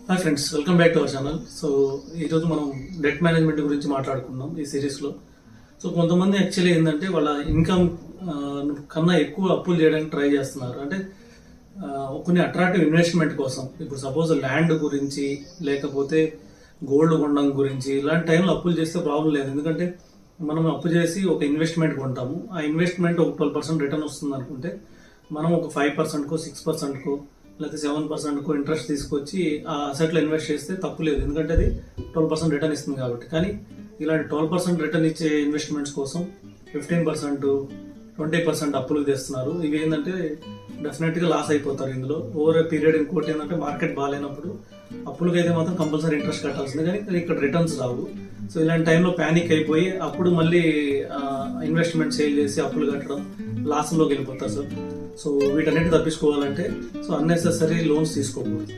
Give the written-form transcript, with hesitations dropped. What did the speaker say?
Hi friends, welcome back to our channel. So ఈరోజు మనం debt management గురించి మాట్లాడుకుందాం ఈ సిరీస్లో. సో కొంతమంది యాక్చువల్లీ ఏంటంటే వాళ్ళ ఇన్కమ్ కన్నా ఎక్కువ అప్పులు చేయడానికి ట్రై చేస్తున్నారు. అంటే కొన్ని అట్రాక్టివ్ ఇన్వెస్ట్మెంట్ కోసం, ఇప్పుడు సపోజ్ ల్యాండ్ గురించి లేకపోతే గోల్డ్ కొనడం గురించి, ఇలాంటి టైంలో అప్పులు చేస్తే ప్రాబ్లం లేదు. ఎందుకంటే మనం అప్పు చేసి ఒక ఇన్వెస్ట్మెంట్ కొంటాము, ఆ ఇన్వెస్ట్మెంట్ ఒక 12% రిటర్న్ వస్తుంది అనుకుంటే మనం ఒక 5%కో 6%కో లేకపోతే 7%కో ఇంట్రెస్ట్ తీసుకొచ్చి ఆ అసెట్లో ఇన్వెస్ట్ చేస్తే తప్పు లేదు, ఎందుకంటే అది 12% రిటర్న్ ఇస్తుంది కాబట్టి. కానీ ఇలాంటి 12% రిటర్న్ ఇచ్చే ఇన్వెస్ట్మెంట్స్ కోసం 15%, 20% అప్పులు తెస్తున్నారు. ఇవి ఏంటంటే డెఫినెట్గా లాస్ అయిపోతారు ఇందులో ఓవర్ పీరియడ్. ఇంకోటి ఏంటంటే మార్కెట్ బాగాలేనప్పుడు అప్పులకి అయితే మాత్రం కంపల్సరీ ఇంట్రెస్ట్ కట్టాల్సిందే, కానీ ఇక్కడ రిటర్న్స్ రావు. సో ఇలాంటి టైంలో ప్యానిక్ అయిపోయి అప్పుడు మళ్ళీ ఇన్వెస్ట్మెంట్ సేల్ చేసి అప్పులు కట్టడం, లాస్లోకి వెళ్ళిపోతారు సార్. సో వీటన్నిటి తప్పించుకోవాలంటే సో అన్నెసెసరీ లోన్స్ తీసుకోకూడదు.